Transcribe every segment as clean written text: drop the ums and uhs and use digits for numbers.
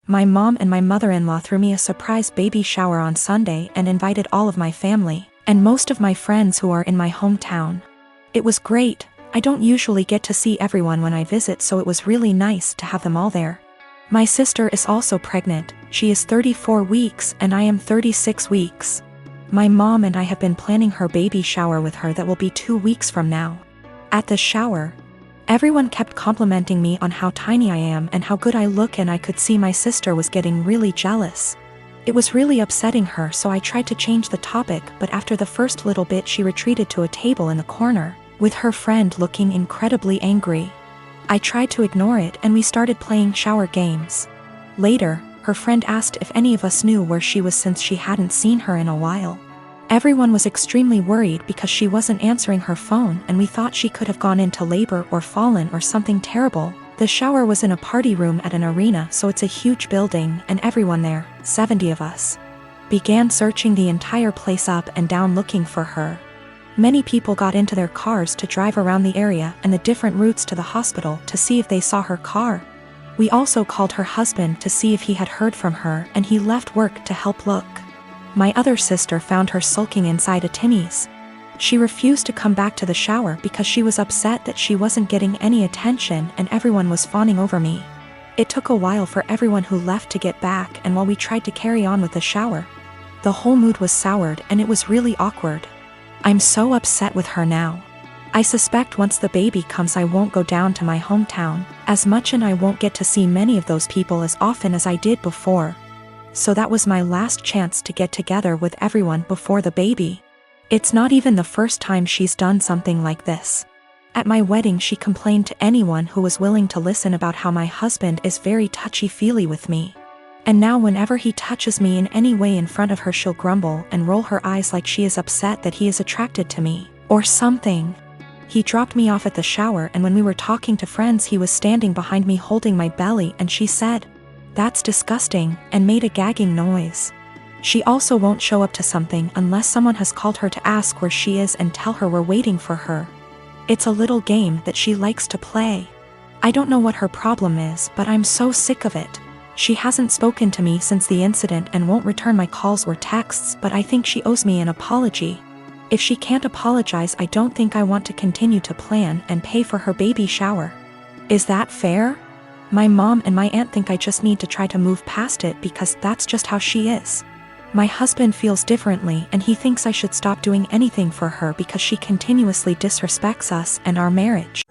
My mom and my mother-in-law threw me a surprise baby shower on Sunday and invited all of my family, and most of my friends who are in my hometown. It was great. I don't usually get to see everyone when I visit, so it was really nice to have them all there. My sister is also pregnant. She is 34 weeks and I am 36 weeks. My mom and I have been planning her baby shower with her that will be 2 weeks from now. At the shower, everyone kept complimenting me on how tiny I am and how good I look, and I could see my sister was getting really jealous. It was really upsetting her, so I tried to change the topic, but after the first little bit she retreated to a table in the corner, with her friend looking incredibly angry. I tried to ignore it and we started playing shower games. Later, her friend asked if any of us knew where she was since she hadn't seen her in a while. Everyone was extremely worried because she wasn't answering her phone, and we thought she could have gone into labor or fallen or something terrible. The shower was in a party room at an arena, so it's a huge building, and everyone there, 70 of us, began searching the entire place up and down looking for her. Many people got into their cars to drive around the area and the different routes to the hospital to see if they saw her car. We also called her husband to see if he had heard from her, and he left work to help look. My other sister found her sulking inside a Timmy's. She refused to come back to the shower because she was upset that she wasn't getting any attention and everyone was fawning over me. It took a while for everyone who left to get back, and while we tried to carry on with the shower, the whole mood was soured and it was really awkward. I'm so upset with her now. I suspect once the baby comes I won't go down to my hometown as much, and I won't get to see many of those people as often as I did before. So that was my last chance to get together with everyone before the baby. It's not even the first time she's done something like this. At my wedding she complained to anyone who was willing to listen about how my husband is very touchy-feely with me. And now whenever he touches me in any way in front of her, she'll grumble and roll her eyes like she is upset that he is attracted to me, or something. He dropped me off at the shower, and when we were talking to friends he was standing behind me holding my belly, and she said, "That's disgusting," and made a gagging noise. She also won't show up to something unless someone has called her to ask where she is and tell her we're waiting for her. It's a little game that she likes to play. I don't know what her problem is, but I'm so sick of it. She hasn't spoken to me since the incident and won't return my calls or texts, but I think she owes me an apology. If she can't apologize, I don't think I want to continue to plan and pay for her baby shower. Is that fair? My mom and my aunt think I just need to try to move past it because that's just how she is. My husband feels differently, and he thinks I should stop doing anything for her because she continuously disrespects us and our marriage.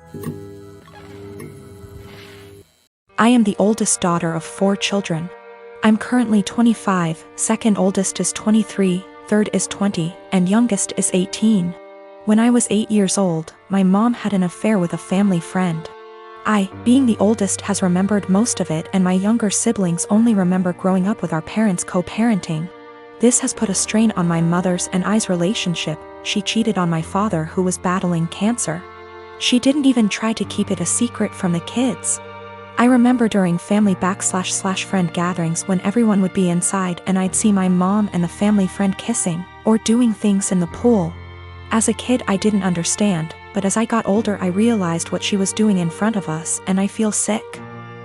I am the oldest daughter of 4 children. I'm currently 25, second oldest is 23, third is 20, and youngest is 18. When I was 8 years old, my mom had an affair with a family friend. I, being the oldest, has remembered most of it, and my younger siblings only remember growing up with our parents co-parenting. This has put a strain on my mother's and I's relationship. She cheated on my father, who was battling cancer. She didn't even try to keep it a secret from the kids. I remember during family /friend gatherings when everyone would be inside and I'd see my mom and the family friend kissing, or doing things in the pool. As a kid I didn't understand, but as I got older I realized what she was doing in front of us, and I feel sick.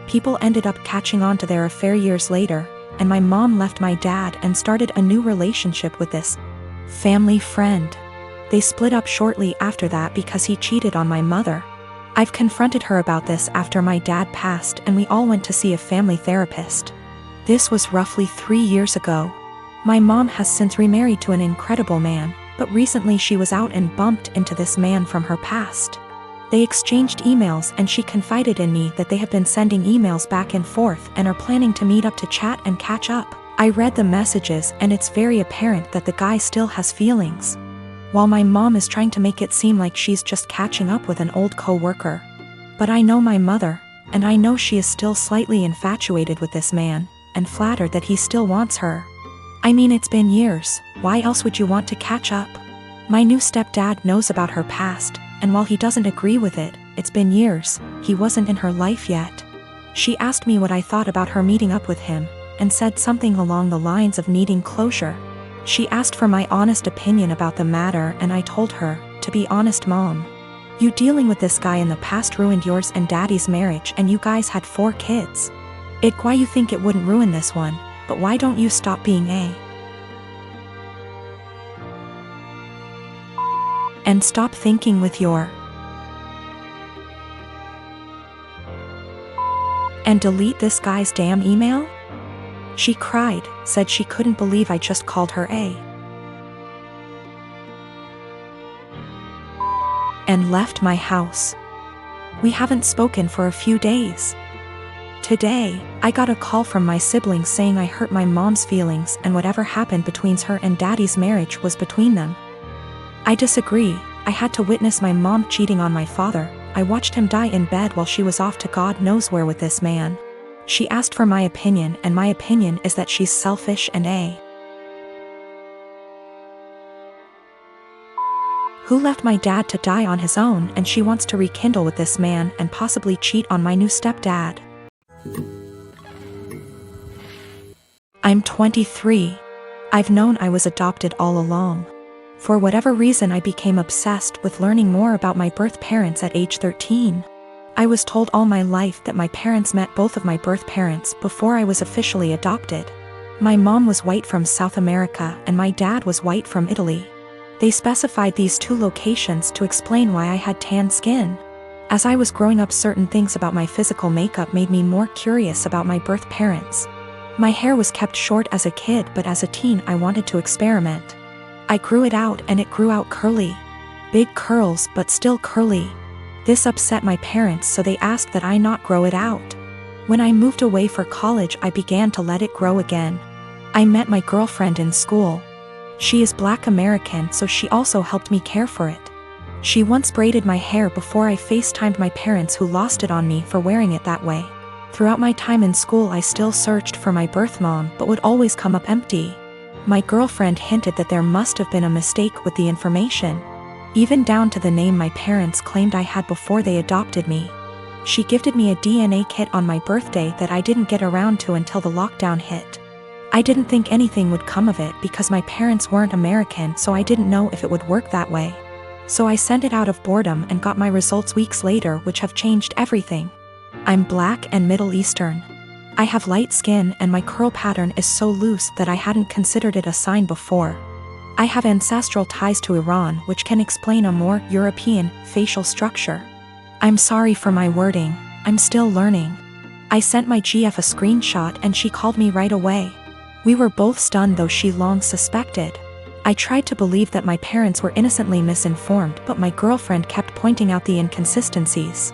People ended up catching on to their affair years later, and my mom left my dad and started a new relationship with this family friend. They split up shortly after that because he cheated on my mother. I've confronted her about this after my dad passed, and we all went to see a family therapist. This was roughly 3 years ago. My mom has since remarried to an incredible man, but recently she was out and bumped into this man from her past. They exchanged emails, and she confided in me that they have been sending emails back and forth and are planning to meet up to chat and catch up. I read the messages, and it's very apparent that the guy still has feelings. While my mom is trying to make it seem like she's just catching up with an old co-worker. But I know my mother, and I know she is still slightly infatuated with this man, and flattered that he still wants her. I mean, it's been years, why else would you want to catch up? My new stepdad knows about her past, and while he doesn't agree with it, it's been years, he wasn't in her life yet. She asked me what I thought about her meeting up with him, and said something along the lines of needing closure. She asked for my honest opinion about the matter, and I told her, to be honest mom, you dealing with this guy in the past ruined yours and daddy's marriage, and you guys had 4 kids. Why you think it wouldn't ruin this one, but why don't you stop being A? And stop thinking with your and delete this guy's damn email? She cried, said she couldn't believe I just called her A. And left my house. We haven't spoken for a few days. Today, I got a call from my siblings saying I hurt my mom's feelings and whatever happened between her and daddy's marriage was between them. I disagree. I had to witness my mom cheating on my father. I watched him die in bed while she was off to God knows where with this man. She asked for my opinion, and my opinion is that she's selfish and A. Who left my dad to die on his own, and she wants to rekindle with this man and possibly cheat on my new stepdad. I'm 23. I've known I was adopted all along. For whatever reason, I became obsessed with learning more about my birth parents at age 13. I was told all my life that my parents met both of my birth parents before I was officially adopted. My mom was white from South America and my dad was white from Italy. They specified these two locations to explain why I had tan skin. As I was growing up, certain things about my physical makeup made me more curious about my birth parents. My hair was kept short as a kid, but as a teen I wanted to experiment. I grew it out and it grew out curly. Big curls, but still curly. This upset my parents, so they asked that I not grow it out. When I moved away for college, I began to let it grow again. I met my girlfriend in school. She is Black American, so she also helped me care for it. She once braided my hair before I FaceTimed my parents, who lost it on me for wearing it that way. Throughout my time in school, I still searched for my birth mom, but would always come up empty. My girlfriend hinted that there must have been a mistake with the information, even down to the name my parents claimed I had before they adopted me. She gifted me a DNA kit on my birthday that I didn't get around to until the lockdown hit. I didn't think anything would come of it because my parents weren't American, so I didn't know if it would work that way. So I sent it out of boredom and got my results weeks later, which have changed everything. I'm Black and Middle Eastern. I have light skin and my curl pattern is so loose that I hadn't considered it a sign before. I have ancestral ties to Iran, which can explain a more European facial structure. I'm sorry for my wording, I'm still learning. I sent my GF a screenshot and she called me right away. We were both stunned, though she long suspected. I tried to believe that my parents were innocently misinformed, but my girlfriend kept pointing out the inconsistencies.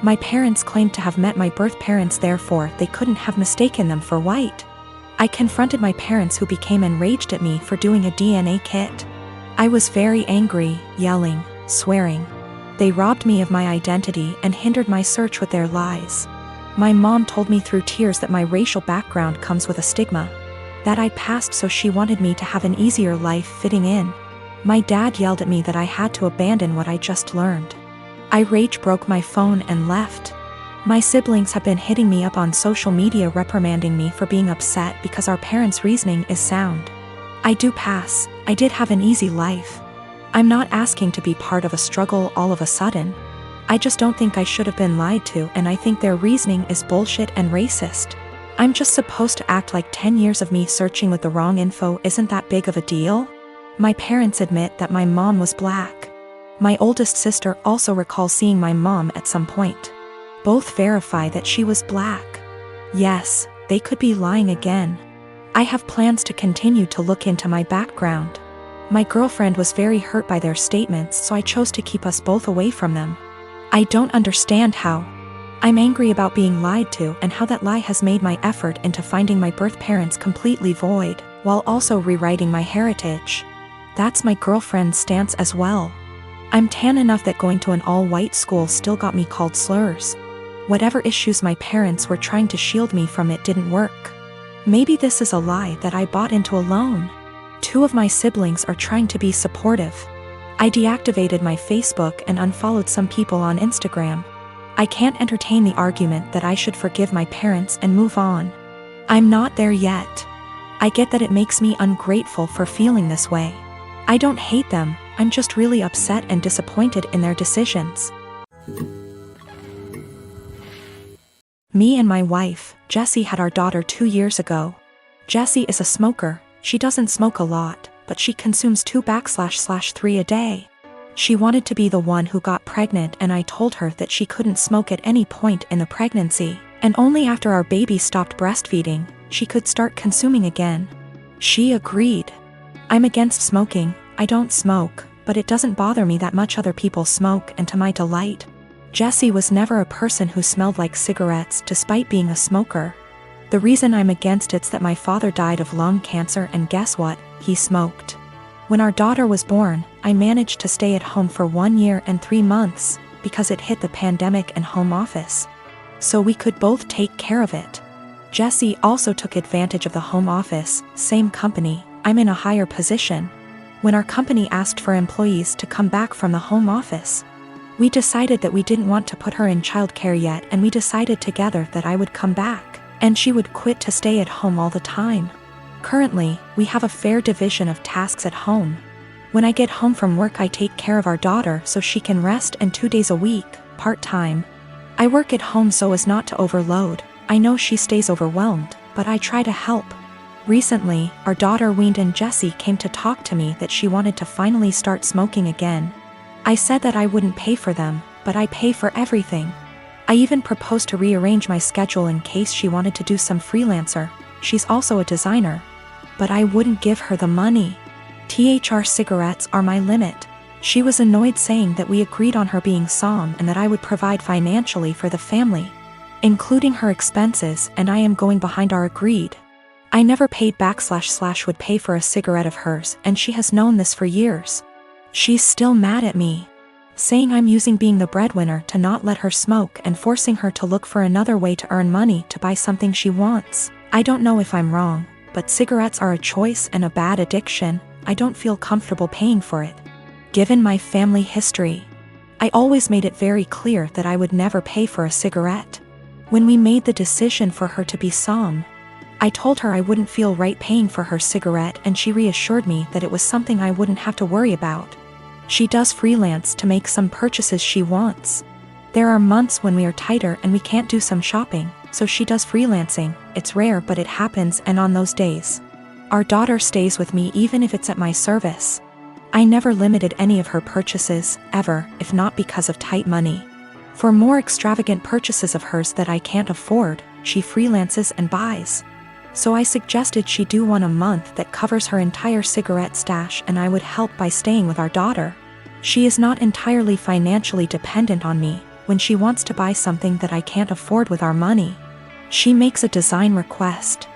My parents claimed to have met my birth parents, therefore they couldn't have mistaken them for white. I confronted my parents, who became enraged at me for doing a DNA kit. I was very angry, yelling, swearing. They robbed me of my identity and hindered my search with their lies. My mom told me through tears that my racial background comes with a stigma that I passed, so she wanted me to have an easier life fitting in. My dad yelled at me that I had to abandon what I just learned. I rage broke my phone and left. My siblings have been hitting me up on social media, reprimanding me for being upset because our parents' reasoning is sound. I do pass. I did have an easy life. I'm not asking to be part of a struggle all of a sudden. I just don't think I should have been lied to, and I think their reasoning is bullshit and racist. I'm just supposed to act like 10 years of me searching with the wrong info isn't that big of a deal? My parents admit that my mom was Black. My oldest sister also recalls seeing my mom at some point. Both verify that she was Black. Yes, they could be lying again. I have plans to continue to look into my background. My girlfriend was very hurt by their statements, so I chose to keep us both away from them. I don't understand how. I'm angry about being lied to and how that lie has made my effort into finding my birth parents completely void, while also rewriting my heritage. That's my girlfriend's stance as well. I'm tan enough that going to an all-white school still got me called slurs. Whatever issues my parents were trying to shield me from, it didn't work. Maybe this is a lie that I bought into alone. 2 of my siblings are trying to be supportive. I deactivated my Facebook and unfollowed some people on Instagram. I can't entertain the argument that I should forgive my parents and move on. I'm not there yet. I get that it makes me ungrateful for feeling this way. I don't hate them, I'm just really upset and disappointed in their decisions. Me and my wife, Jessie, had our daughter 2 years ago. Jessie is a smoker. She doesn't smoke a lot, but she consumes 2/3 a day. She wanted to be the one who got pregnant, and I told her that she couldn't smoke at any point in the pregnancy, and only after our baby stopped breastfeeding, she could start consuming again. She agreed. I'm against smoking. I don't smoke, but it doesn't bother me that much other people smoke, and to my delight, Jessie was never a person who smelled like cigarettes despite being a smoker. The reason I'm against it's that my father died of lung cancer, and guess what? He smoked. When our daughter was born, I managed to stay at home for 1 year and 3 months because it hit the pandemic and home office. So we could both take care of it. Jessie also took advantage of the home office, same company, I'm in a higher position. When our company asked for employees to come back from the home office, we decided that we didn't want to put her in childcare yet, and we decided together that I would come back, and she would quit to stay at home all the time. Currently, we have a fair division of tasks at home. When I get home from work, I take care of our daughter so she can rest, and 2 days a week, part-time, I work at home so as not to overload. I know she stays overwhelmed, but I try to help. Recently, our daughter weaned and Jessie came to talk to me that she wanted to finally start smoking again. I said that I wouldn't pay for them, but I pay for everything. I even proposed to rearrange my schedule in case she wanted to do some freelancer. She's also a designer. But I wouldn't give her the money. THR cigarettes are my limit. She was annoyed, saying that we agreed on her being SOM and that I would provide financially for the family, including her expenses, and I am going behind our agreed. I never paid back / would pay for a cigarette of hers, and she has known this for years. She's still mad at me, saying I'm using being the breadwinner to not let her smoke and forcing her to look for another way to earn money to buy something she wants. I don't know if I'm wrong, but cigarettes are a choice and a bad addiction. I don't feel comfortable paying for it. Given my family history, I always made it very clear that I would never pay for a cigarette. When we made the decision for her to be SOM, I told her I wouldn't feel right paying for her cigarette, and she reassured me that it was something I wouldn't have to worry about. She does freelance to make some purchases she wants. There are months when we are tighter and we can't do some shopping, so she does freelancing. It's rare, but it happens, and on those days, our daughter stays with me even if it's at my service. I never limited any of her purchases, ever, if not because of tight money. For more extravagant purchases of hers that I can't afford, she freelances and buys. So I suggested she do one a month that covers her entire cigarette stash, and I would help by staying with our daughter. She is not entirely financially dependent on me. When she wants to buy something that I can't afford with our money, she makes a design request.